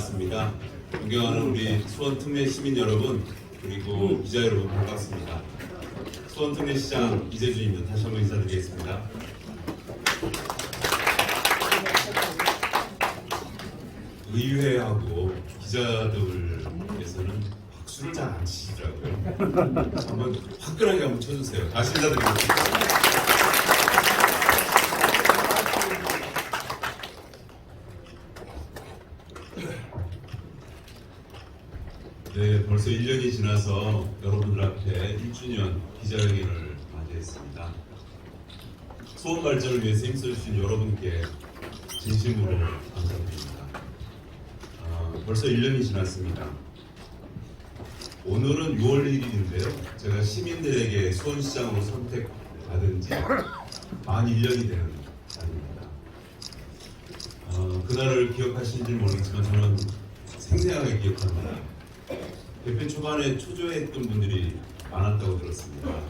지났습니다. 존경하는 우리 수원 특례 시민 여러분, 그리고 기자 여러분 반갑습니다. 수원 특례 시장 이재준입니다. 다시 한번 인사드리겠습니다. 의회하고 기자들께서는 박수를 잘 안 치시더라고요. 한번 화끈하게 한번 쳐주세요. 다시 인사드리겠습니다. 네, 벌써 1년이 지나서 여러분들 앞에 1주년 기자회견을 맞이했습니다. 수원 발전을 위해서 힘써주신 여러분께 진심으로 감사드립니다. 벌써 1년이 지났습니다. 오늘은 6월 1일인데요. 제가 시민들에게 수원시장으로 선택받은 지 만 1년이 되는 날입니다. 그날을 기억하시는지 모르겠지만 저는 생생하게 기억합니다. 개편 초반에 초조했던 분들이 많았다고 들었습니다.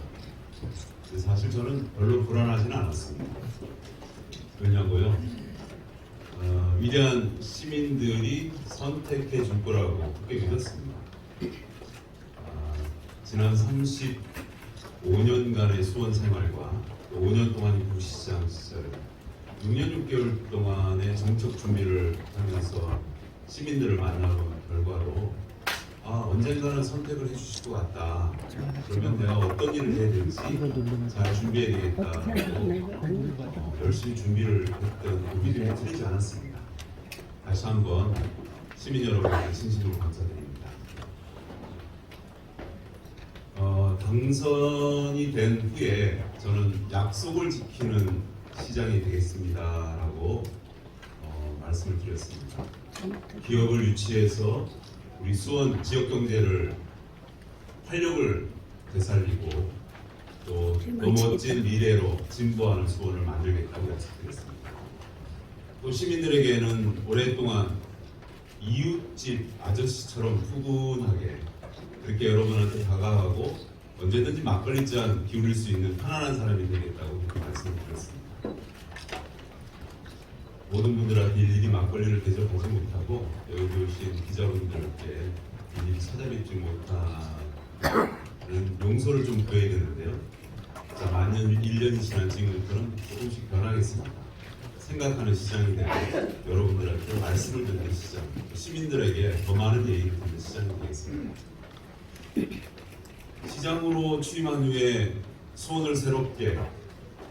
사실 저는 별로 불안하지는 않았습니다. 왜냐고요? 위대한 시민들이 선택해 줄 거라고 그렇게 믿었습니다. 지난 35년간의 수원 생활과 5년 동안 구시장 시절, 6년 6개월 동안의 정책 준비를 하면서 시민들을 만나본 결과로 언젠가는 선택을 해주실 것 같다. 그러면 내가 어떤 일을 해야 될지 잘 준비해야 되겠다고 열심히 준비를 했던 그 믿음이 틀리지 않았습니다. 다시 한번 시민 여러분께 진심으로 감사드립니다. 당선이 된 후에 저는 약속을 지키는 시장이 되겠습니다라고 말씀을 드렸습니다. 기업을 유치해서 우리 수원 지역 경제를 활력을 되살리고 또 더 멋진 미래로 진보하는 수원을 만들겠다고 약속드렸습니다. 또 시민들에게는 오랫동안 이웃집 아저씨처럼 푸근하게 그렇게 여러분한테 다가가고 언제든지 막걸리 잔 기울일 수 있는 편안한 사람이 되겠다고 그렇게 말씀을 드렸습니다. 모든 분들한테 일일이 막걸리를 대접하지 못하고 여기 오신 기자분들께 일일이 찾아뵙지 못하는 용서를 좀 구해야 되는데요. 자, 만년 1년이 지난 지금부터는 조금씩 변하겠습니다. 생각하는 시장이 되고 여러분들한테 말씀을 듣는 시장, 시민들에게 더 많은 얘기를 듣는 시장이 되겠습니다. 시장으로 취임한 후에 수원을 새롭게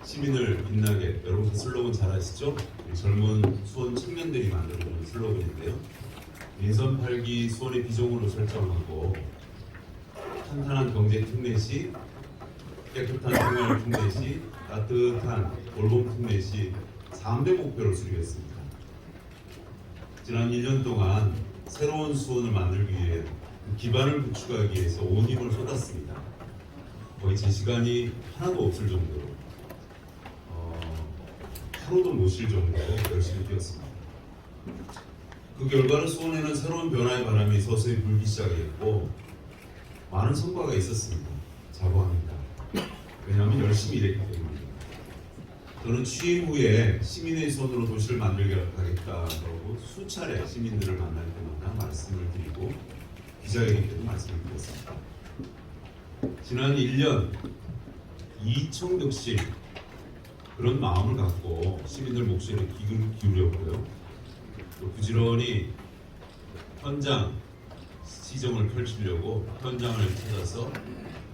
시민을 빛나게, 여러분 그 슬로건 잘 아시죠? 젊은 수원 청년들이 만들어주는 슬로건인데요. 민선 8기 수원의 비전으로 설정하고 탄탄한 경제 특례시, 깨끗한 생활 특례시, 따뜻한 돌봄 특례시 3대 목표를 수립했습니다. 지난 1년 동안 새로운 수원을 만들기 위해 기반을 구축하기 위해서 온 힘을 쏟았습니다. 거의 제 시간이 하나도 없을 정도로 하루도 못 쉴 정도로 열심히 뛰었습니다. 그 결과로 수원에는 새로운 변화의 바람이 서서히 불기 시작했고 많은 성과가 있었습니다. 자부합니다. 왜냐하면 열심히 일했기 때문입니다. 저는 취임 후에 시민의 손으로 도시를 만들겠다고 수차례 시민들을 만날 때마다 말씀을 드리고 기자회견 때도 말씀을 드렸습니다. 지난 1년 이청득심 그런 마음을 갖고 시민들 목소리에 귀를 기울였고요. 또 부지런히 현장 시정을 펼치려고 현장을 찾아서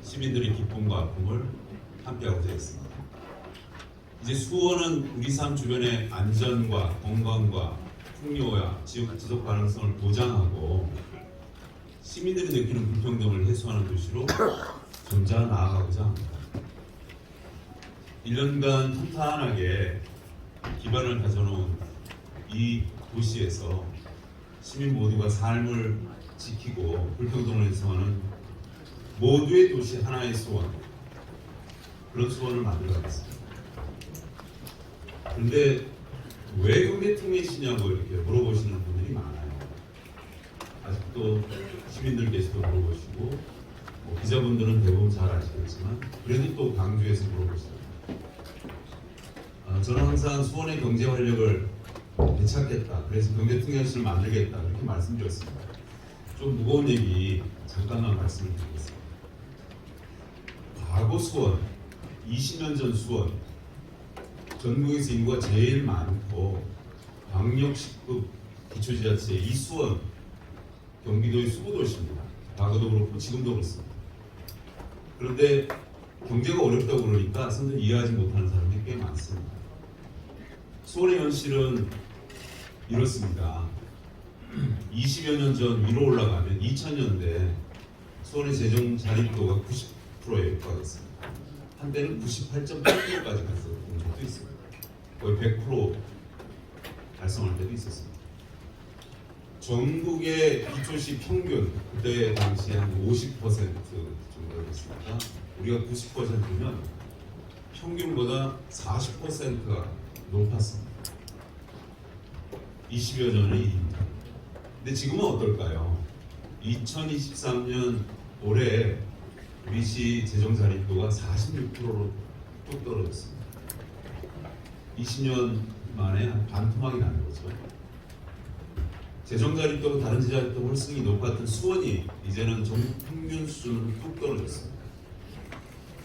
시민들의 기쁨과 아픔을 함께하고자 했습니다. 이제 수원은 우리 삶 주변의 안전과 건강과 풍요와 지속 가능성을 보장하고 시민들이 느끼는 불평등을 해소하는 도시로 점차 나아가고자 합니다. 1년간 탄탄하게 기반을 다져놓은 이 도시에서 시민 모두가 삶을 지키고 불평등을 해소하는 모두의 도시 하나의 수원, 그런 수원을 만들어가겠습니다. 그런데 왜 경제 특례시냐고 이렇게 물어보시는 분들이 많아요. 아직도 시민들께서도 물어보시고 기자분들은 대부분 잘 아시겠지만 그래도 또 강조해서 물어보시죠. 저는 항상 수원의 경제 활력을 되찾겠다. 그래서 경제통념실을 만들겠다. 이렇게 말씀드렸습니다. 좀 무거운 얘기 잠깐만 말씀을 드리겠습니다. 과거 수원, 20년 전 수원, 전국에서 인구가 제일 많고 광역 10급 기초지자체 이 수원, 경기도의 수구도시입니다. 과거도 그렇고 지금도 그렇습니다. 그런데 경제가 어렵다고 그러니까 선생님 이해하지 못하는 사람이 꽤 많습니다. 수원의 현실은 이렇습니다. 20여 년 전 위로 올라가면 2000년대 수원의 재정 자립도가 90%에 육박했습니다. 한때는 98.8%까지 갔었던 적도 있습니다. 거의 100% 달성할 때도 있었습니다. 전국의 기초시 평균 그때 당시 한 50% 정도였습니다. 우리가 90%면 평균보다 40%가 높았습니다. 20여 년의 일입니다. 근데 지금은 어떨까요? 2023년 올해 우리 시 재정 자립도가 46%로 뚝 떨어졌습니다. 20년 만에 한 반토막이 나는 거죠. 재정 자립도가 다른 지자체보다 훨씬 높았던 수원이 이제는 전국 평균 수준으로 뚝 떨어졌습니다.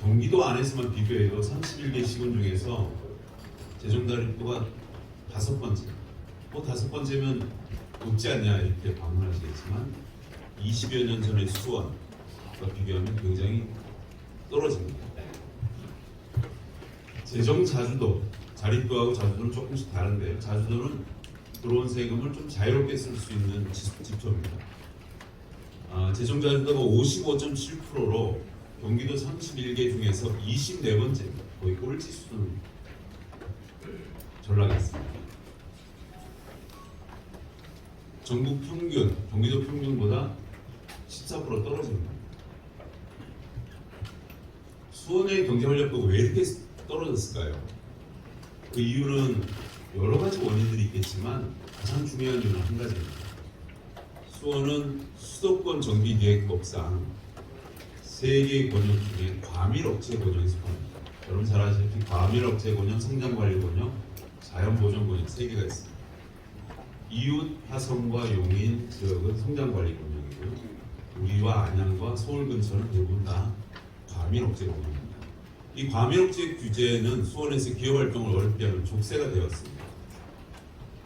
경기도 안에서만 비교해도 31개 시군 중에서 재정 자립도가 5번째. 뭐 5번째면 높지 않냐 이렇게 반문하시겠지만 20여 년 전의 수원과 비교하면 굉장히 떨어집니다. 재정 자주도, 자립도하고 자주도는 조금씩 다른데요. 자주도는 들어온 세금을 좀 자유롭게 쓸 수 있는 지표입니다. 재정 자주도가 55.7%로 경기도 31개 중에서 24번째입니다. 거의 꼴찌 수준 전락이 있습니다. 전국 평균, 경기도 평균보다 14% 떨어집니다. 수원의 경제 활력도가 왜 이렇게 떨어졌을까요? 그 이유는 여러 가지 원인들이 있겠지만 가장 중요한 이유는 한 가지입니다. 수원은 수도권 정비기획법상 3개의 권역 중에 과밀억제 권역에 속합니다. 여러분 잘 아시다시피 과밀억제 권역, 성장관리 권역, 자연보전 권역 3개가 있습니다. 이웃, 화성과 용인 지역은 성장관리 권역이고요. 우리와 안양과 서울 근처는 대부분 다 과밀억제 권역입니다. 이 과밀억제 규제는 수원에서 기업활동을 어렵게 하는 족쇄가 되었습니다.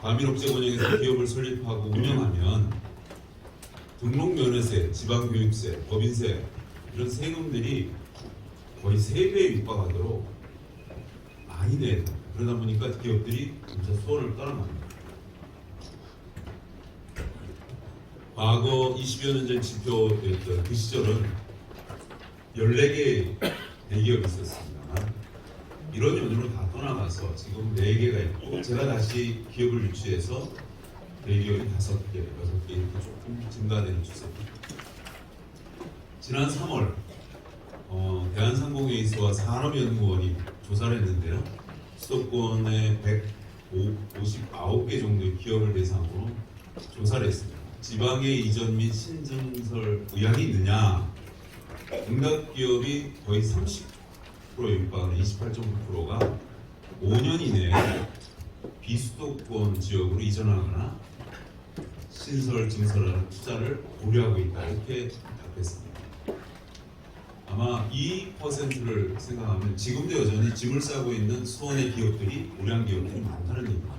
과밀억제 권역에서 기업을 설립하고 운영하면 등록면허세, 지방교육세, 법인세 이런 세금들이 거의 3배에 육박하도록 많이 내요. 그러다 보니까 기업들이 진짜 수원을 떠나갑니다. 과거 20여 년 전 지표였던 그 시절은 14개 대기업이 있었습니다. 이런 연으로 다 떠나가서 지금 4개가 있고 제가 다시 기업을 유치해서 대기업이 5개, 6개 이렇게 조금 증가되는 추세입니다. 지난 3월 대한상공회의소와 산업연구원이 조사를 했는데요. 수도권의 159개 정도의 기업을 대상으로 조사를 했습니다. 지방에 이전 및 신증설 의향이 있느냐? 응답 기업이 거의 30%에 육박하는 28.9%가 5년 이내에 비수도권 지역으로 이전하거나 신설, 증설하는 투자를 고려하고 있다 이렇게 답했습니다. 아마 2%를 생각하면 지금도 여전히 짐을 싸고 있는 수원의 기업들이 우량 기업들이 많다는 얘기입니다.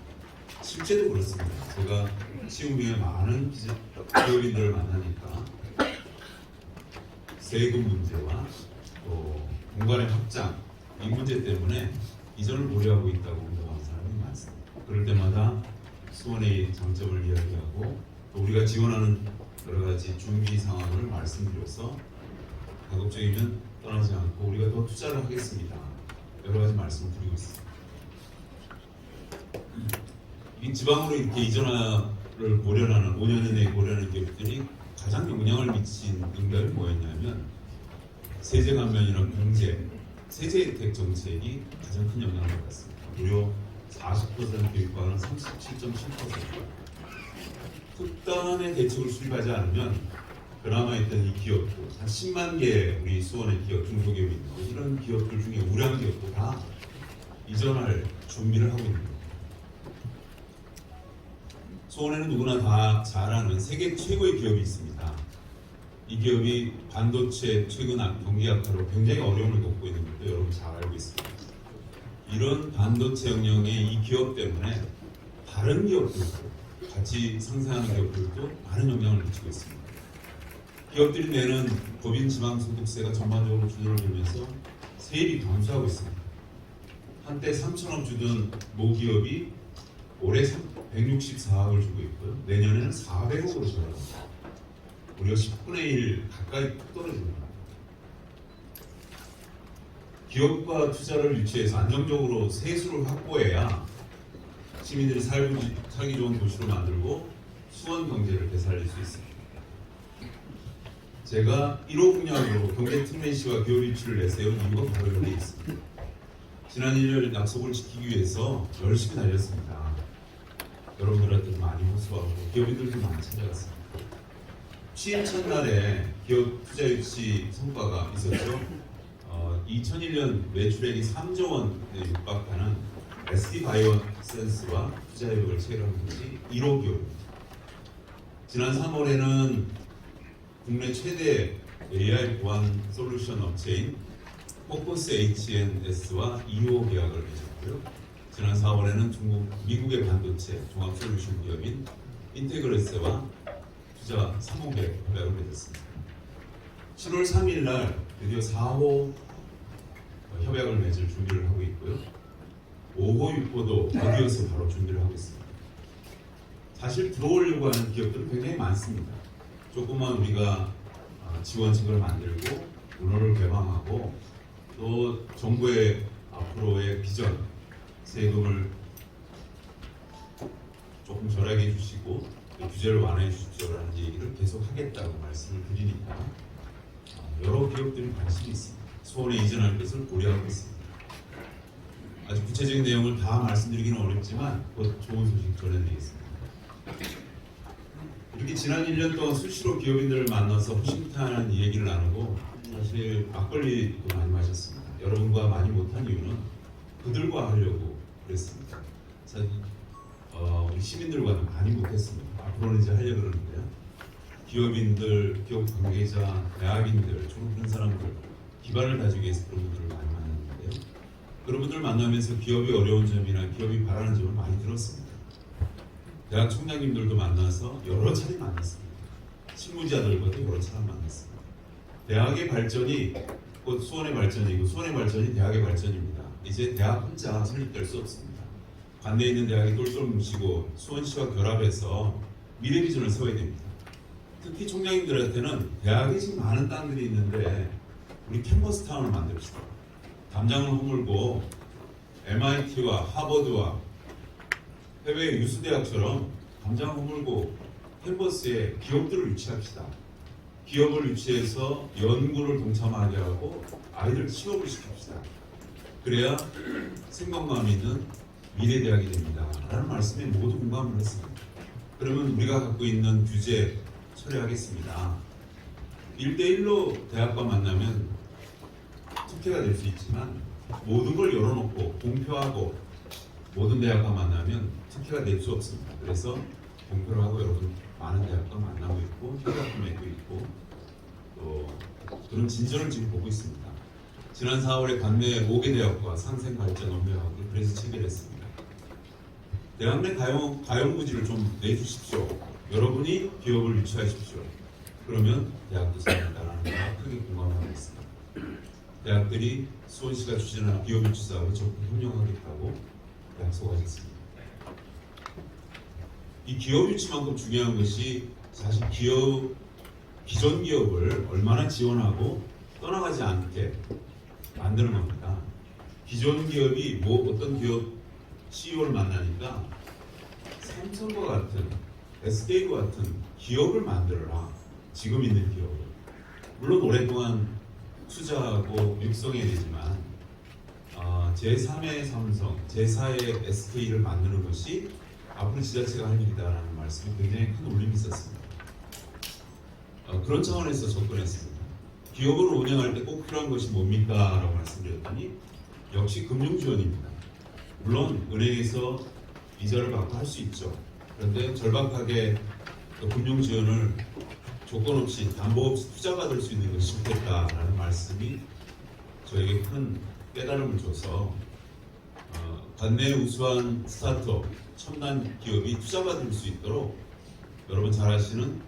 실제도 그렇습니다. 제가 시흥에 많은 기업인들을 만나니까 세금 문제와 또 공간의 확장 이 문제 때문에 이전을 고려하고 있다고 운동하는 사람이 많습니다. 그럴 때마다 수원의 장점을 이야기하고 또 우리가 지원하는 여러 가지 준비 상황을 말씀드려서 가급적이면 떠나지 않고 우리가 더 투자를 하겠습니다. 여러 가지 말씀을 드리고 있습니다. 이 지방으로 이렇게 이전을 고려하는 5년 이내에 고려하는 기업들이 가장 영향을 미친 응답이 뭐였냐면 세제 감면이나 공제, 세제 혜택 정책이 가장 큰 영향을 받았습니다. 무려 40%에 육박하는 37.7%. 특단의 대책을 수립하지 않으면 그나마 있던 이 기업들, 한 10만 개 우리 수원의 기업, 중소기업이 있는 이런 기업들 중에 우량 기업도 다 이전할 준비를 하고 있는 겁니다. 수원에는 누구나 다 잘 아는 세계 최고의 기업이 있습니다. 이 기업이 반도체 최근 경기 악화로 굉장히 어려움을 겪고 있는 것도 여러분 잘 알고 있습니다. 이런 반도체 영역의 이 기업 때문에 다른 기업들도 같이 상생하는 기업들도 많은 영향을 미치고 있습니다. 기업들이 내는 법인 지방소득세가 전반적으로 주도를 들면서 세율이 감소하고 있습니다. 한때 3천억 주던 모기업이 올해 164억을 주고 있고요. 내년에는 400억으로 절하합니다. 무려 10분의 1 가까이 떨어지는 겁니다. 기업과 투자를 유치해서 안정적으로 세수를 확보해야 시민들이 살기 좋은 도시로 만들고 수원 경제를 되살릴 수 있습니다. 제가 1호 공약으로 경제특례시와 기업 유치를 내세운 이유가 바로 여기에 있습니다. 지난 1년 약속을 지키기 위해서 열심히 달렸습니다. 여러분들한테도 많이 호소하고 기업인들도 많이 찾아갔습니다. 취임 첫날에 기업 투자 유치 성과가 있었죠. 2001년 매출액이 3조 원에 육박하는 SD바이오센스와 투자 협약을 체결한 것이 1호 기업입니다. 지난 3월에는 국내 최대 AI 보안 솔루션 업체인 포커스 HNS와 2호 계약을 맺었고요. 지난 4월에는 미국의 반도체 종합 솔루션 기업인 인테그레스와 투자 3호 계약을 맺었습니다. 7월 3일 날 드디어 4호 협약을 맺을 준비를 하고 있고요. 5호, 6호도 곧이어서 바로 준비를 하고 있습니다. 사실 들어오려고 하는 기업들은 굉장히 많습니다. 조금만 우리가 지원책을 만들고 문호를 개방하고 또 정부의 앞으로의 비전, 세금을 조금 절약해 주시고 규제를 완화해 주십시오라는 얘기를 계속 하겠다고 말씀을 드리니까 여러 기업들이 관심이 있습니다. 수원에 이전할 것을 고려하고 있습니다. 아주 구체적인 내용을 다 말씀드리기는 어렵지만 곧 좋은 소식 전해드리겠습니다. 이렇게 지난 1년 동안 수시로 기업인들을 만나서 호심탄한 얘기를 나누고 사실 막걸리도 많이 마셨습니다. 여러분과 많이 못한 이유는 그들과 하려고 그랬습니다. 사실 우리 시민들과는 많이 못했습니다. 앞으로는 이제 하려고 그러는데요. 기업인들, 기업 관계자, 대학인들, 졸업한 사람들, 기반을 다지기 위해서 그런 분들을 많이 만났는데요. 그런 분들을 만나면서 기업이 어려운 점이나 기업이 바라는 점을 많이 들었습니다. 대학 총장님들도 만나서 여러 차례 만났습니다. 실무자들과도 여러 차례 만났습니다. 대학의 발전이 곧 수원의 발전이고 수원의 발전이 대학의 발전입니다. 이제 대학 혼자 설립될 수 없습니다. 관내에 있는 대학이 똘똘 뭉치고 수원시와 결합해서 미래 비전을 세워야 됩니다. 특히 총장님들한테는 대학에 지금 많은 땅들이 있는데 우리 캠퍼스 타운을 만듭시다. 담장을 허물고 MIT와 하버드와 해외 유수대학처럼 담장을 허물고 캠퍼스에 기업들을 유치합시다. 기업을 유치해서 연구를 동참하게 하고 아이들 취업을 시킵시다. 그래야 생각감 있는 미래대학이 됩니다. 라는 말씀에 모두 공감을 했습니다. 그러면 우리가 갖고 있는 규제 처리하겠습니다. 1대1로 대학과 만나면 특혜가 될 수 있지만 모든 걸 열어놓고 공표하고 모든 대학과 만나면 특혜가 될 수 없습니다. 그래서 공표를 하고 여러분 많은 대학과 만나고 있고 협약도 맺고 있고 또 그런 진전을 지금 보고 있습니다. 지난 4월에 관내 5개 대학과 상생발전협약을 그래서 체결했습니다. 대학 내 가용부지를 좀 내주십시오. 여러분이 기업을 유치하십시오. 그러면 대학도 생긴다라는 거 크게 공감하고 있습니다. 대학들이 수원시가 추진하는 기업 유치 사업에 적극 협력하겠다고 약속하셨습니다. 이 기업 유치만큼 중요한 것이 사실 기존 기업을 얼마나 지원하고 떠나가지 않게 만드는 겁니다. 기존 기업이 어떤 기업 CEO를 만나니까 삼성과 같은 SK와 같은 기업을 만들어라. 지금 있는 기업을. 물론 오랫동안 투자하고 육성해야 되지만 제3의 삼성, 제4의 SK를 만드는 것이 앞으로 지자체가 할 일이다라는 말씀이 굉장히 큰 울림이 있었습니다. 그런 차원에서 접근했습니다. 기업을 운영할 때 꼭 필요한 것이 뭡니까? 라고 말씀드렸더니 역시 금융지원입니다. 물론 은행에서 이자를 받고 할 수 있죠. 그런데 절박하게 금융 지원을 조건 없이 담보 없이 투자받을 수 있는 것이 좋겠다라는 말씀이 저에게 큰 깨달음을 줘서 관내 우수한 스타트업, 첨단 기업이 투자받을 수 있도록 여러분 잘 아시는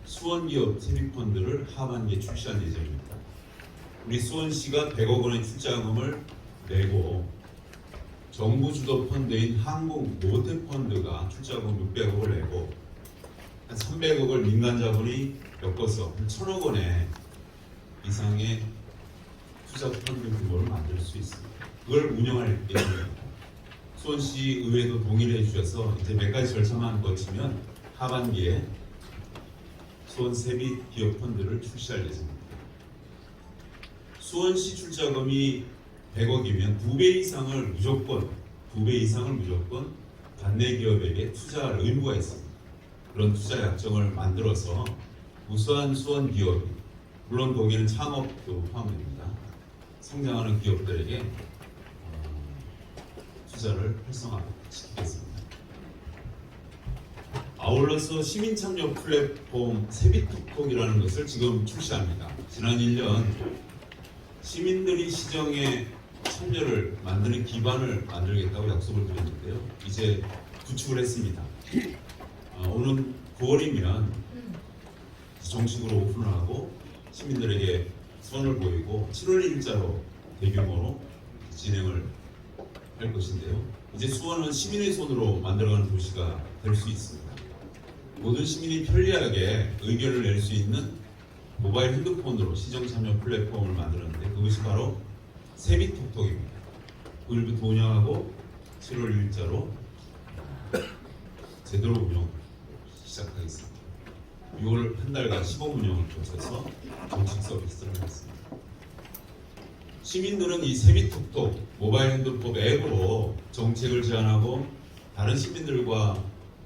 수원기업 세비펀드를 하반기에 출시한 예정입니다. 우리 수원시가 100억 원의 출자금을 내고 정부 주도 펀드인 한국모태펀드가 출자금 600억을 내고 한 300억을 민간 자본이 엮어서 한 1000억 원의 이상의 투자 펀드 규모를 만들 수 있습니다. 그걸 운영할 예정입니다. 수원시 의회도 동의를 해주셔서 이제 몇 가지 절차만 거치면 하반기에 수원 세비 기업 펀드를 출시할 예정입니다. 수원시 출자금이 100억이면 2배 이상을 무조건 관내 기업에게 투자할 의무가 있습니다. 그런 투자 약정을 만들어서 우수한 수원 기업이, 물론 거기는 창업도 포함됩니다. 성장하는 기업들에게 투자를 활성화시키겠습니다. 아울러서 시민참여 플랫폼 세비톡톡이라는 것을 지금 출시합니다. 지난 1년 시민들이 시정에 참여를 만드는 기반을 만들겠다고 약속을 드렸는데요. 이제 구축을 했습니다. 오는 9월이면 정식으로 오픈을 하고 시민들에게 선을 보이고 7월 1일자로 대규모로 진행을 할 것인데요. 이제 수원은 시민의 손으로 만들어가는 도시가 될 수 있습니다. 모든 시민이 편리하게 의견을 낼 수 있는 모바일 핸드폰으로 시정 참여 플랫폼을 만들었는데 그것이 바로 세비톡톡입니다. 9일부터 운영하고 7월 1일자로 제대로 운영 시작하겠습니다. 6월 한 달간 시범 운영을 거쳐서 정식 서비스를 하겠습니다. 시민들은 이 세비톡톡 모바일 핸드폰 앱으로 정책을 제안하고 다른 시민들과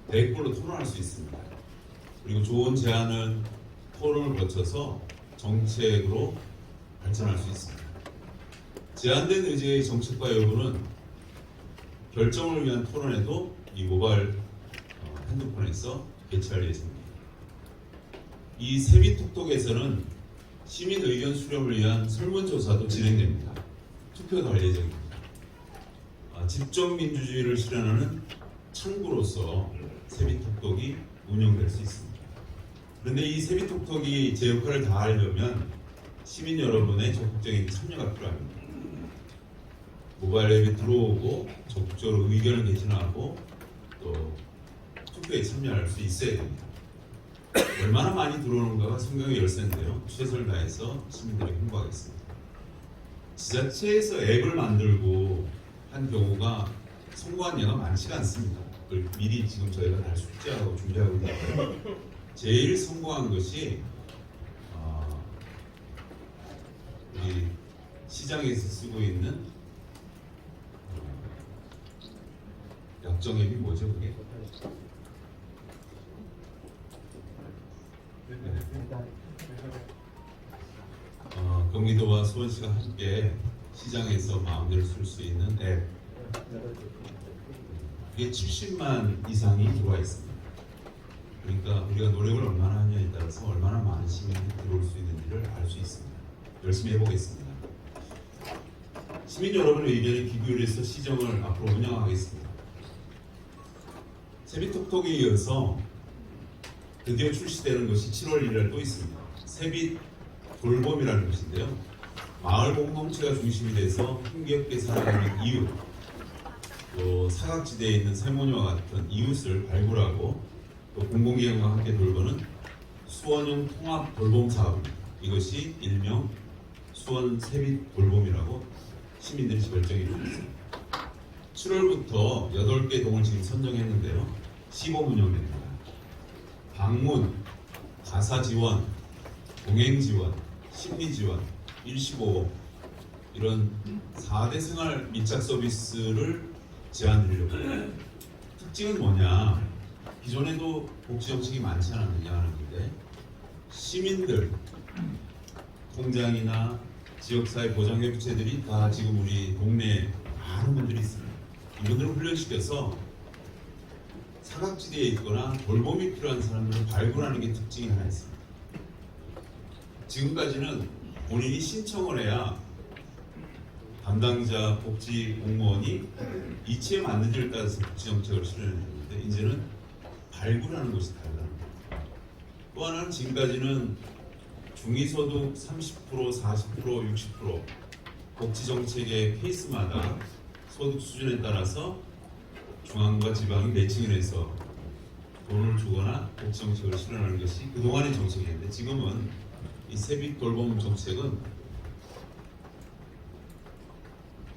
댓글로 토론할 수 있습니다. 그리고 좋은 제안을 토론을 거쳐서 정책으로 발전할 수 있습니다. 제안된 의제의 정책과 여부는 결정을 위한 토론에도 이 모바일 핸드폰에서 개최할 예정입니다. 이 세비톡톡에서는 시민 의견 수렴을 위한 설문조사도 진행됩니다. 투표도 할 예정입니다. 집정민주주의를 실현하는 창구로서 세비톡톡이 운영될 수 있습니다. 그런데 이 세비톡톡이 제 역할을 다하려면 시민 여러분의 적극적인 참여가 필요합니다. 모바일 앱에 들어오고 적극적으로 의견을 개진하고 또 투표에 참여할 수 있어야 됩니다. 얼마나 많이 들어오는가가 성경의 열쇠인데요. 최선을 다해서 시민들에게 홍보하겠습니다. 지자체에서 앱을 만들고 한 경우가 성공한 예가 많지가 않습니다. 그걸 미리 지금 저희가 다 숙지하고 준비하고 있는데 제일 성공한 것이 우리 시장에서 쓰고 있는 약정 앱이 뭐죠 그게? 경기도와 수원시가 함께 시장에서 마음대로 쓸 수 있는 앱 이게 70만 이상이 들어와 있습니다. 그러니까 우리가 노력을 얼마나 하냐에 따라서 얼마나 많은 시민이 들어올 수 있는지를 알 수 있습니다. 열심히 해보겠습니다. 시민 여러분의 의견에 귀 기울여서 시정을 앞으로 운영하겠습니다. 세비톡톡에 이어서 드디어 출시되는 것이 7월 1일 또 있습니다. 세비 돌봄이라는 것인데요. 마을 공동체가 중심이 돼서 힘겹게 살아가는 이웃, 또 사각지대에 있는 세모녀와 같은 이웃을 발굴하고 또 공공기관과 함께 돌보는 수원형 통합 돌봄 사업입니다. 이것이 일명 수원 세비 돌봄이라고 시민들이 결정해 주셨습니다. 7월부터 8개 동을 지금 선정했는데요. 시범 운영됩니다. 방문, 가사 지원, 동행 지원, 심리 지원, 일시보호 이런 4대 생활 밀착 서비스를 제안드리려고 합니다. 특징은 뭐냐? 기존에도 복지 정책이 많지 않았느냐 하는 건데 시민들, 통장이나 지역사회 보장회부체들이 다 지금 우리 동네에 많은 분들이 있습니다. 이분들을 훈련시켜서 사각지대에 있거나 돌봄이 필요한 사람들을 발굴하는 게 특징이 하나 있습니다. 지금까지는 본인이 신청을 해야 담당자 복지 공무원이 이치에 맞는지를 따라서 복지 정책을 실현했는데 이제는 발굴하는 것이 다르다는 겁니다. 또 하나는 지금까지는 중위소득 30%, 40%, 60% 복지 정책의 케이스마다 소득 수준에 따라서 중앙과 지방이 매칭을 해서 돈을 주거나 복지 정책을 실현하는 것이 그동안의 정책이었는데 지금은 이 세빛 돌봄 정책은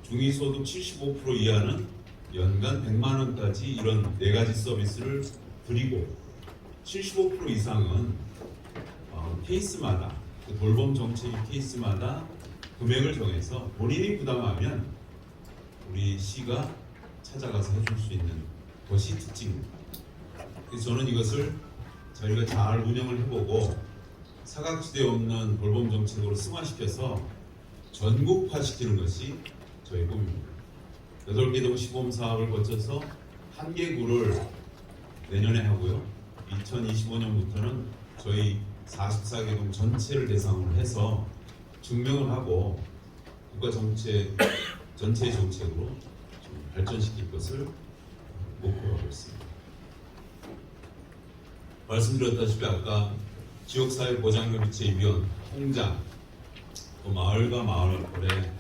중위소득 75% 이하는 연간 100만 원까지 이런 4가지 서비스를 드리고 75% 이상은 케이스마다 그 돌봄 정책의 케이스마다 금액을 정해서 본인이 부담하면 우리 시가 찾아가서 해줄 수 있는 것이 특징입니다. 그래서 저는 이것을 저희가 잘 운영을 해보고 사각지대에 없는 돌봄 정책으로 승화시켜서 전국화시키는 것이 저희 꿈입니다. 8개 동 시범 사업을 거쳐서 1개 구를 내년에 하고요. 2025년부터는 저희 44개 동 전체를 대상으로 해서 증명을 하고 국가 정책 전체의 정책으로 좀 발전시킬 것을 목표로 하고 있습니다. 말씀드렸다시피 아까 지역사회보장협의체위원, 통장, 또 마을과 마을의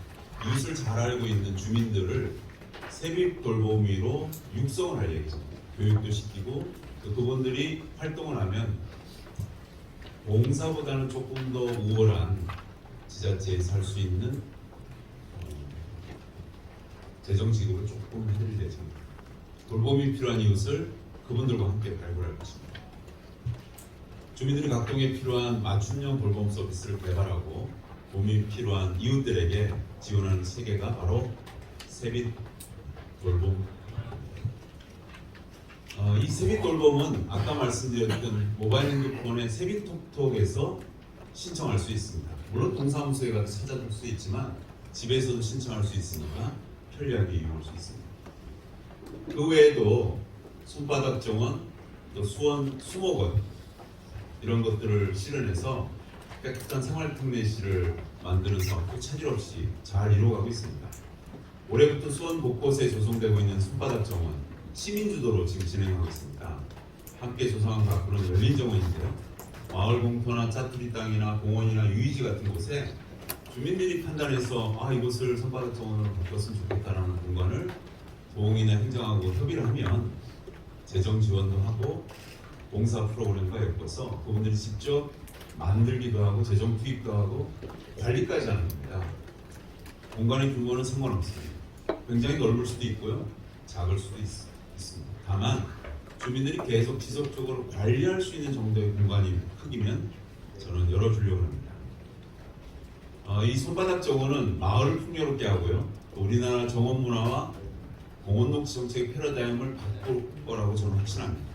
이웃을 잘 알고 있는 주민들을 세빛 돌보미로 육성을 할 얘기입니다. 교육도 시키고 또 그분들이 활동을 하면 봉사보다는 조금 더 우월한 지자체에서 할 수 있는 재정지급을 조금 해드릴 예정입니다. 돌봄이 필요한 이웃을 그분들과 함께 발굴할 것입니다. 주민들이 각동에 필요한 맞춤형 돌봄 서비스를 개발하고 도움이 필요한 이웃들에게 지원하는 체계가 바로 세빛 돌봄. 이 세빛 돌봄은 아까 말씀드렸던 모바일 핸드폰의 세빛톡톡에서 신청할 수 있습니다. 물론 동사무소에 가서 찾아볼 수 있지만 집에서도 신청할 수 있으니까 편리하게 이용할 수 있습니다. 그 외에도 손바닥 정원, 또 수원 수목원 이런 것들을 실현해서 깨끗한 생활특례시를 만드는 사업도 차질 없이 잘 이루어가고 있습니다. 올해부터 수원 곳곳에 조성되고 있는 손바닥 정원 시민주도로 지금 진행하고 있습니다. 함께 조성한 가꾸는 열린 정원인데요. 마을 공터나 짜투리 땅이나 공원이나 유이지 같은 곳에 주민들이 판단해서 이곳을 손바닥 정원으로 바꿨으면 좋겠다라는 공간을 도공이나 행정하고 협의를 하면 재정 지원도 하고 봉사 프로그램과 엮어서 그분들이 직접 만들기도 하고 재정 투입도 하고 관리까지 하는 겁니다. 공간의 규모는 상관없습니다. 굉장히 넓을 수도 있고요, 작을 수도 있습니다. 다만 주민들이 계속 지속적으로 관리할 수 있는 정도의 공간이 크기면 저는 열어주려고 합니다. 이 손바닥 정원은 마을을 풍요롭게 하고요, 또 우리나라 정원 문화와 공원 녹지 정책의 패러다임을 바꿀 거라고 저는 확신합니다.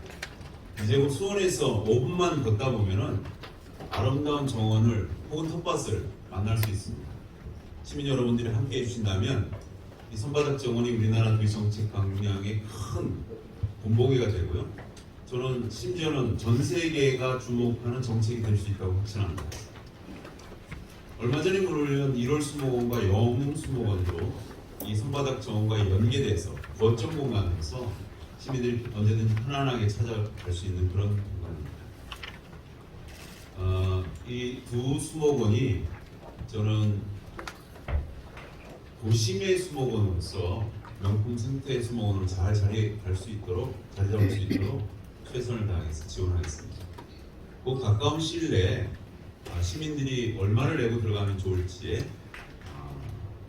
이제 곧 수원에서 5분만 걷다 보면은 아름다운 정원을 혹은 텃밭을 만날 수 있습니다. 시민 여러분들이 함께 해주신다면 이 손바닥 정원이 우리나라 도시정책 방향의 큰 본보기가 되고요. 저는 심지어는 전 세계가 주목하는 정책이 될 수 있다고 확신합니다. 얼마 전에 물론 1월 수목원과 영흥 수목원도 이 손바닥 정원과 연계돼서 거점 공간에서 시민들이 언제든지 편안하게 찾아갈 수 있는 그런 공간입니다. 이 두 수목원이 저는 도심의 수목원으로서 명품 생태 수목원으로 잘 자리 잡을 수 있도록 최선을 다해서 지원하겠습니다. 그 가까운 시일 내에 시민들이 얼마를 내고 들어가면 좋을지에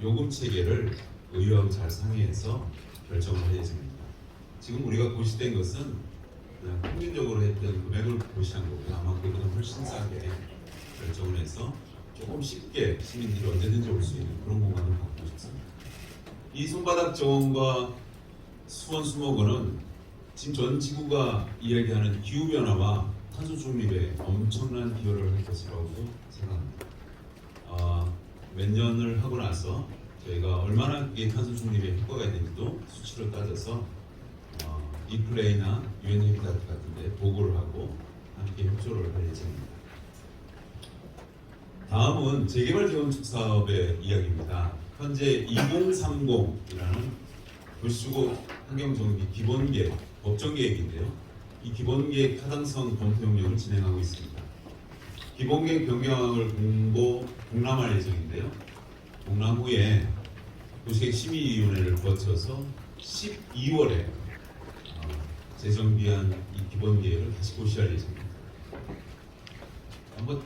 요금 체계를 의회하고 잘 상의해서 결정을 할 예정입니다. 지금 우리가 고시된 것은 그냥 평균적으로 했던 금액을 고시한 거고요. 아마 그보다 훨씬 싸게 결정을 해서 조금 쉽게 시민들이 언제든지 올 수 있는 그런 공간을 갖고 싶습니다. 이 손바닥 정원과 수원 수목원은 지금 전 지구가 이야기하는 기후변화와 탄소 중립에 엄청난 기여를 할 것이라고 생각합니다. 몇 년을 하고 나서 저희가 얼마나 이 탄소 중립에 효과가 있는지도 수치로 따져서 이플레이나 유엔 헤비타트 같은데 보고를 하고 함께 협조를 할 예정입니다. 다음은 재개발 재건축 사업의 이야기입니다. 현재 2030이라는 도시주거 환경정비 기본계획, 법정계획인데요. 이 기본계획 타당성 검토 용역을 진행하고 있습니다. 기본계획 변경안을 공람할 예정인데요. 공람 후에 도시계획 심의위원회를 거쳐서 12월에 재정비한 이 기본계획을 다시 고시할 예정입니다. 한번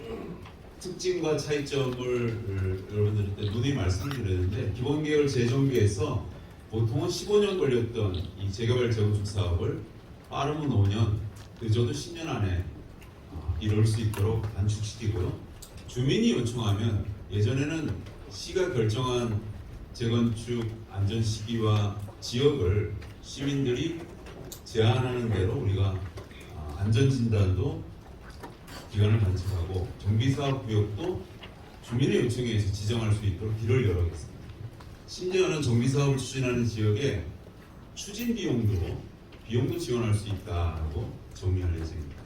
특징과 차이점을 여러분들한테 누누이 말씀드렸는데, 기본계획을 재정비해서 보통은 15년 걸렸던 이 재개발 재건축 사업을 빠르면 5년, 늦어도 10년 안에 이룰 수 있도록 단축시키고요. 주민이 요청하면 예전에는 시가 결정한 재건축 안전 시기와 지역을 시민들이 제안하는 대로 우리가 안전진단도 기간을 단축하고 정비사업 구역도 주민의 요청에 의해서 지정할 수 있도록 길을 열어겠습니다. 심지어는 정비사업을 추진하는 지역에 추진 비용도 지원할 수 있다고 정리할 예정입니다.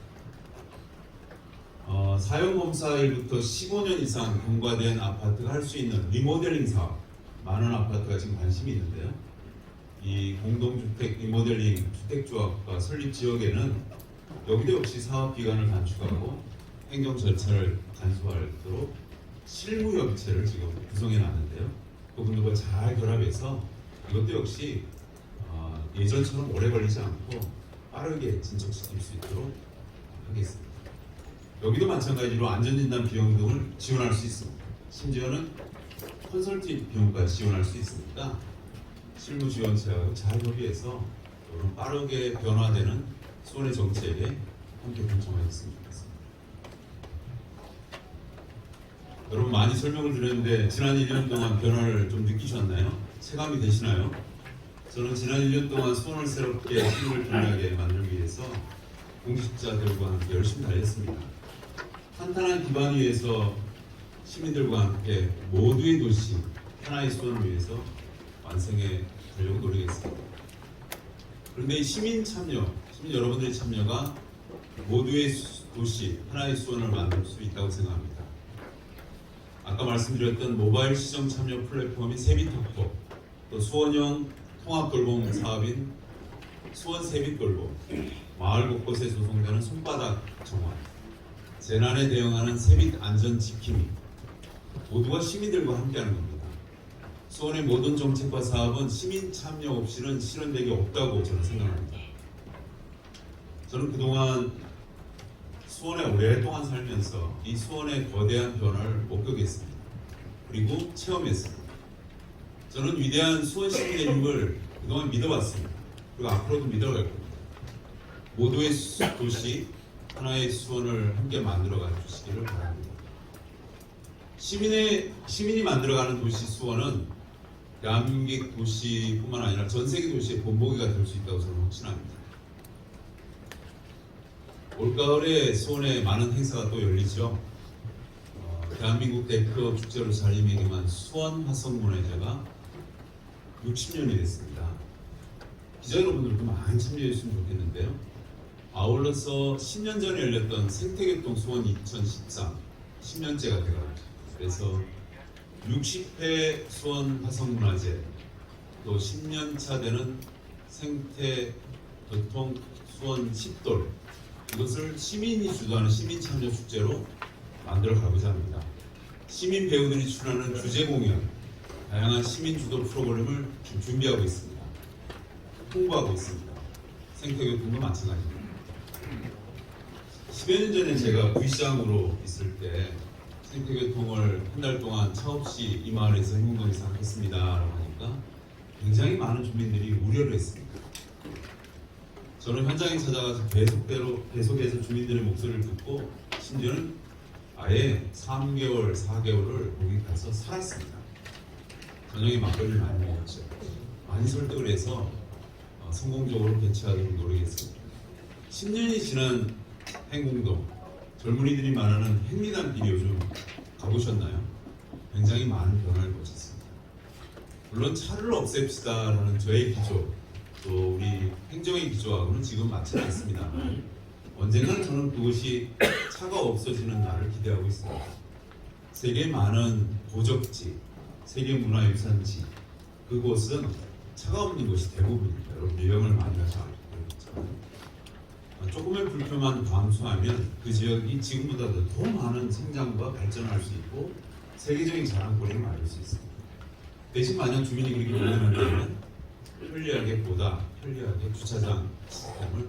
사용검사일부터 15년 이상 경과된 아파트가 할 수 있는 리모델링 사업, 많은 아파트가 지금 관심이 있는데요. 이 공동주택 리모델링 주택조합과 설립 지역에는 여기도 역시 사업 기간을 단축하고 행정 절차를 간소화하도록 실무협의체를 지금 구성해 놨는데요. 그분들과 잘 결합해서 이것도 역시 예전처럼 오래 걸리지 않고 빠르게 진척시킬 수 있도록 하겠습니다. 여기도 마찬가지로 안전진단 비용 등을 지원할 수 있습니다. 심지어는 컨설팅 비용까지 지원할 수 있으니까 실무 지원체하고 잘 협의해서 빠르게 변화되는 수원의 정책에 함께 동참하였으면 좋겠습니다. 여러분, 많이 설명을 드렸는데 지난 1년 동안 변화를 좀 느끼셨나요? 체감이 되시나요? 저는 지난 1년 동안 수원을 새롭게 힘을 빛나게 만들기 위해서 공직자들과 함께 열심히 달렸습니다. 탄탄한 기반 위에서 시민들과 함께 모두의 도시, 하나의 수원을 위해서 완성해 가려고 노력했습니다. 그런데 이 시민 여러분들의 참여가 모두의 도시, 하나의 수원을 만들 수 있다고 생각합니다. 아까 말씀드렸던 모바일 시정 참여 플랫폼인 세빛톡톡, 또 수원형 통합돌봄 사업인 수원 세빛돌봄, 마을 곳곳에 조성되는 손바닥 정원, 재난에 대응하는 세빛 안전 지킴이, 모두가 시민들과 함께하는 겁니다. 수원의 모든 정책과 사업은 시민 참여 없이는 실현되기 없다고 저는 생각합니다. 저는 그동안 수원에 오랫동안 살면서 이 수원의 거대한 변화를 목격했습니다. 그리고 체험했습니다. 저는 위대한 수원 시민의 힘을 그동안 믿어왔습니다. 그리고 앞으로도 믿어갈 겁니다. 모두의 도시, 하나의 수원을 함께 만들어가 주시기를 바랍니다. 시민이 만들어가는 도시 수원은 대한민국 도시뿐만 아니라 전 세계 도시의 본보기가 될 수 있다고 저는 확신합니다. 올가을에 수원에 많은 행사가 또 열리죠. 대한민국 대표 축제로 자리매김한 수원 화성문화제가 60년이 됐습니다. 기자 여러분들도 많이 참여해 주시면 좋겠는데요. 아울러서 10년 전에 열렸던 생태교통 수원 2013 10년째가 되어갑니다. 그래서 60회 수원 화성문화제, 또 10년차 되는 생태교통 수원 10돌, 이것을 시민이 주도하는 시민참여 축제로 만들어가고자 합니다. 시민 배우들이 출연하는 주제 공연, 다양한 시민 주도 프로그램을 준비하고 있습니다. 홍보하고 있습니다. 생태교통도 마찬가지입니다. 10여 년 전에 제가 구시장으로 있을 때 생태교통을 한 달 동안 차 없이 이 마을에서 행운동에서 하겠습니다 라고 하니까 굉장히 많은 주민들이 우려를 했습니다. 저는 현장에 찾아가서 계속해서 주민들의 목소리를 듣고 심지어는 아예 3개월, 4개월을 거기 가서 살았습니다. 저녁에 막걸리를 많이 먹었죠. 많이 설득을 해서 성공적으로 개최하도록 노력했습니다. 10년이 지난 행궁동, 젊은이들이 말하는 행리단길 요즘 가보셨나요? 굉장히 많은 변화를 거쳤습니다. 물론 차를 없앱시다라는 저의 기조, 또 우리 행정의 기조하고는 지금 맞지 않습니다만 언젠가 저는 그것이 차가 없어지는 날을 기대하고 있습니다. 세계 많은 고적지, 세계 문화유산지 그곳은 차가 없는 곳이 대부분입니다. 여러분 유형을 많이 하지 않고 조금의 불편만 감수하면 그 지역이 지금보다도 더 많은 성장과 발전할 수 있고 세계적인 자랑거리를 만들 수 있습니다. 대신 만약 주민이 그렇게 불편하다면 보다 편리하게 주차장 시스템을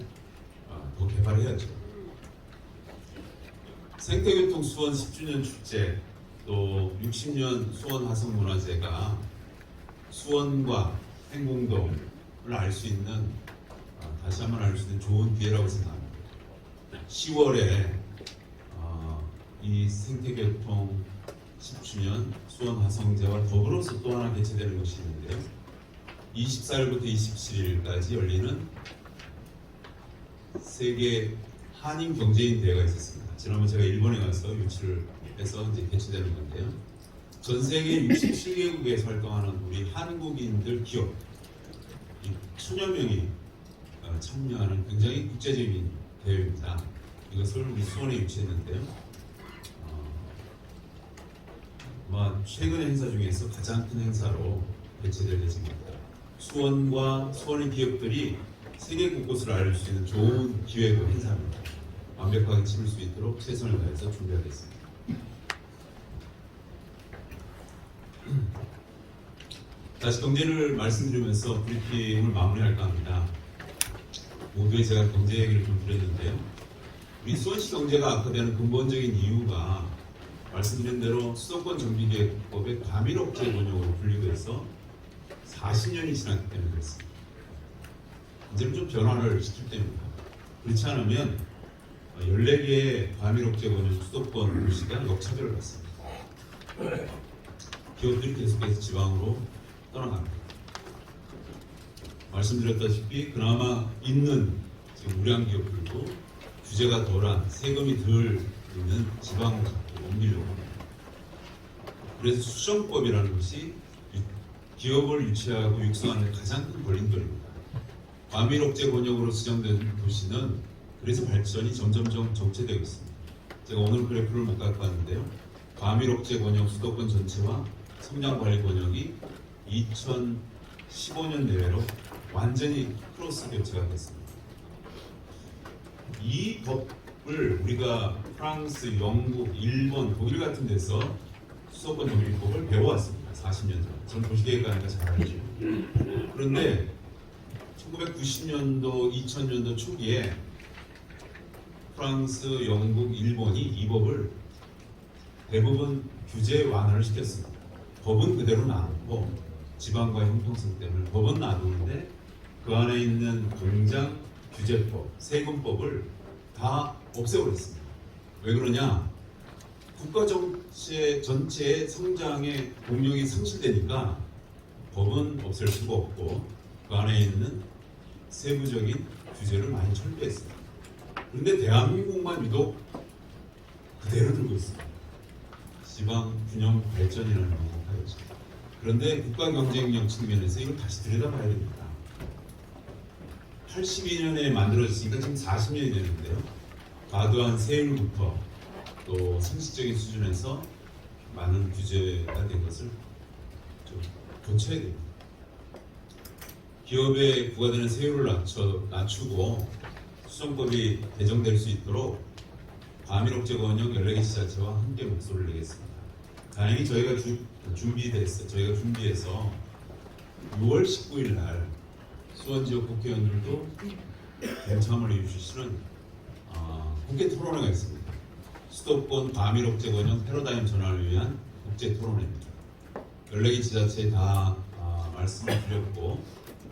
더 개발해야죠. 생태교통 수원 10주년 축제 또 60년 수원 화성문화제가 수원과 행궁동을 알 수 있는 다시 한번 알 수 있는 좋은 기회라고 생각합니다. 10월에 이 생태교통 10주년 수원 화성제와 더불어서 또 하나 개최되는 것이 있는데요. 24일부터 27일까지 열리는 세계 한인 경제인 대회가 있었습니다. 지난번 제가 일본에 가서 유치를 해서 이제 개최되는 건데요. 전 세계 67개국에서 활동하는 우리 한국인들 기업 1000여 명이 참여하는 굉장히 국제적인 대회입니다. 이것을 우리 수원에 유치했는데요. 최근의 행사 중에서 가장 큰 행사로 개최될 예정입니다. 수원과 수원의 기업들이 세계 곳곳을 알릴 수 있는 좋은 기회고 행사입니다. 완벽하게 치를 수 있도록 최선을 다해서 준비하겠습니다. 다시 경제를 말씀드리면서 브리핑을 마무리할까 합니다. 모두에 제가 경제 얘기를 좀 드렸는데요. 우리 수원시 경제가 악화되는 근본적인 이유가 말씀드린 대로 수도권 정비계획법의 과밀업체 번역으로 분류돼서 40년이 지났기 때문에 그렇습니다. 이제는 좀 변화를 시킬 때입니다. 그렇지 않으면 14개의 과밀업체 번역 수도권 도시가 역차별을 받습니다. 기업들이 계속해서 지방으로 떠나갑니다. 말씀드렸다시피 그나마 있는 지금 우량 기업들도 규제가 덜한 세금이 덜 있는 지방으로 옮기려고 합니다. 그래서 수정법이라는 것이 기업을 유치하고 육성하는 가장 큰 걸림돌입니다. 과밀업체 권역으로 지정된 도시는 그래서 발전이 점점점 정체되고 있습니다. 제가 오늘 그래프를 못 갖고 왔는데요. 과밀업체 권역 수도권 전체와 성장관리 권역이 2015년 내외로 완전히 크로스 교체가 됐습니다. 이 법을 우리가 프랑스, 영국, 일본, 독일 같은 데서 수도권 정비법을 배워왔습니다. 40년 전. 저는 도시계획과니까 잘 알죠. 그런데 1990년도, 2000년도 초기에 프랑스, 영국, 일본이 이 법을 대부분 규제 완화를 시켰습니다. 법은 그대로 놔놓고 지방과 형평성 때문에 법은 놔두는데 그 안에 있는 공장 규제법, 세금법을 다 없애버렸습니다. 왜 그러냐? 국가 전체의 성장의 동력이 상실되니까 법은 없앨 수가 없고 그 안에 있는 세부적인 규제를 많이 철폐했습니다. 그런데 대한민국만 유독 그대로 들고 있습니다. 지방 균형 발전이라는 방법하였죠. 그런데 국가 경쟁력 측면에서 이걸 다시 들여다봐야 됩니다. 82년에 만들어졌으니까 지금 40년이 되는데요. 과도한 세율부터 또 상식적인 수준에서 많은 규제가 된 것을 좀 교체해야 됩니다. 기업에 부과되는 세율을 낮추고 수정법이 개정될 수 있도록 과밀업체 권역 14개 지자체와 함께 목소리를 내겠습니다. 다행히 저희가 준비해서 6월 19일 날 수원 지역 국회의원들도 동참을 해주시는 국회 토론회가 있습니다. 수도권 과밀업체 권역 패러다임 전환을 위한 국제 토론회입니다. 14개 지자체에 다 말씀을 드렸고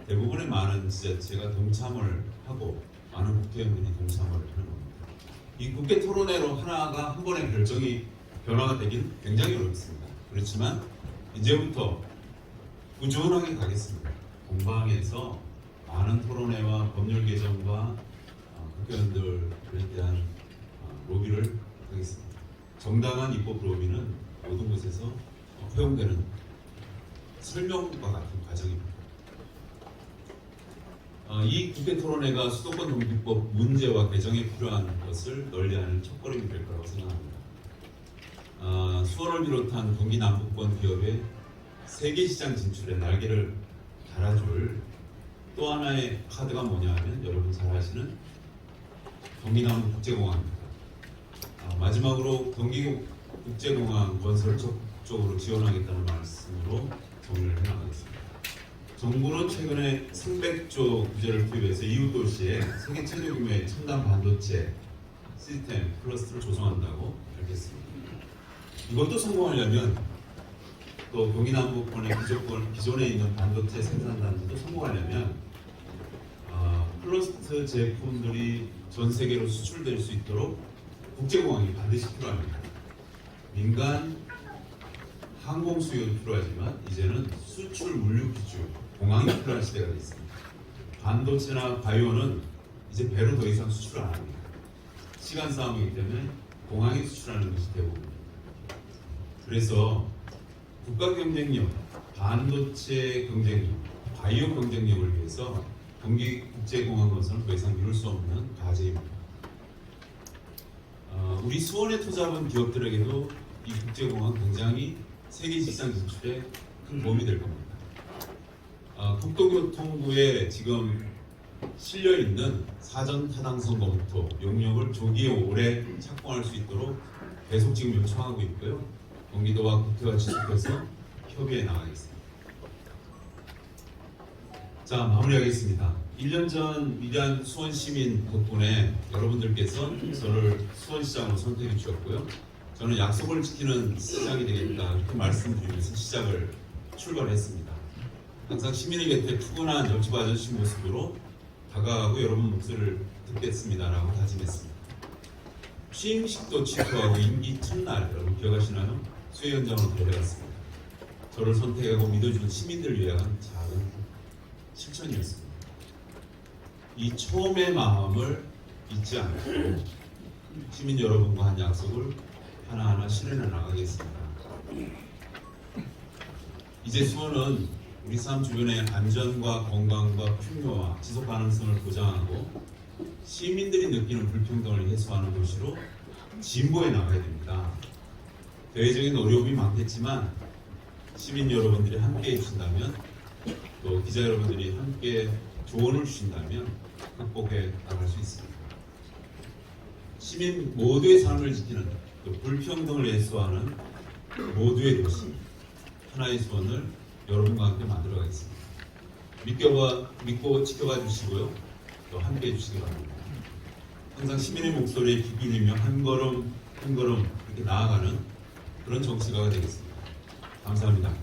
대부분의 많은 지자체가 동참을 하고 많은 국회의원들이 동참을 하는 겁니다. 이 국회 토론회로 하나가 한 번에 결정이 변화가 되기는 굉장히 어렵습니다. 그렇지만 이제부터 꾸준하게 가겠습니다. 공방에서 많은 토론회와 법률 개정과 국회의원들에 대한 로비를 하겠습니다. 정당한 입법 로비는 모든 곳에서 허용되는 설명과 같은 과정입니다. 이 국회 토론회가 수도권 동기법 문제와 개정에 필요한 것을 널리하는 첫걸음이 될 거라고 생각합니다. 수원을 비롯한 경기 남부권 기업의 세계 시장 진출에 날개를 달아줄 또 하나의 카드가 뭐냐 하면 여러분 잘 아시는 경기 남부 국제공항입니다. 마지막으로 경기 국제공항 건설을 적극적으로 지원하겠다는 말씀으로 정리를 해나가겠습니다. 정부는 최근에 300조 규제를 투입해서 이웃 도시에 세계 최대 규모의 첨단 반도체 시스템 클러스터를 조성한다고 밝혔습니다. 이것도 성공하려면 또 경기 남부권의 기존에 있는 반도체 생산단지도 성공하려면 클러스터 제품들이 전 세계로 수출될 수 있도록 국제공항이 반드시 필요합니다. 민간 항공 수요도 필요하지만 이제는 수출 물류 기주 공항이 필요한 시대가 됐습니다. 반도체나 바이오는 이제 배로 더 이상 수출 안 합니다. 시간 싸움이기 때문에 공항이 수출하는 것이 대부분입니다. 그래서 국가 경쟁력, 반도체 경쟁력, 바이오 경쟁력을 위해서 경기 국제공항 건설은 더 이상 미룰 수 없는 과제입니다. 우리 수원에 투자한 기업들에게도 이 국제공항 굉장히 세계 시장 진출에 큰 도움이 될 겁니다. 국토교통부에 지금 실려 있는 사전 타당성 검토 용역을 조기에 오래 착공할 수 있도록 계속 지금 요청하고 있고요. 경기도와 국회와 지속해서 협의해 나가겠습니다. 자, 마무리하겠습니다. 1년 전 위대한 수원 시민 덕분에 여러분들께서 저를 수원시장으로 선택해 주셨고요. 저는 약속을 지키는 시장이 되겠다 이렇게 말씀드리면서 출발했습니다. 항상 시민의 곁에 푸근한 옆집 아저씨 모습으로 다가가고 여러분 목소리를 듣겠습니다라고 다짐했습니다. 취임식도 취소하고 임기 첫날 여러분 기억하시나요? 수해 현장으로 데려갔습니다. 저를 선택하고 믿어주는 시민들을 위한 작은 실천이었습니다. 이 처음의 마음을 잊지 않고 시민 여러분과 한 약속을 하나하나 실현해 나가겠습니다. 이제 수원은 우리 삶 주변의 안전과 건강과 풍요와 지속 가능성을 보장하고 시민들이 느끼는 불평등을 해소하는 도시로 진보해 나가야 됩니다. 대외적인 어려움이 많겠지만 시민 여러분들이 함께 해주신다면 또 기자 여러분들이 함께 조언을 주신다면 극복해 나갈 수 있습니다. 시민 모두의 삶을 지키는 또 불평등을 해소하는 모두의 도시 하나의 수원을 여러분과 함께 만들어 가겠습니다. 믿고 지켜봐 주시고요. 또 함께 해주시기 바랍니다. 항상 시민의 목소리에 귀 기울이며 한 걸음 한 걸음 이렇게 나아가는 그런 정치가가 되겠습니다. 감사합니다.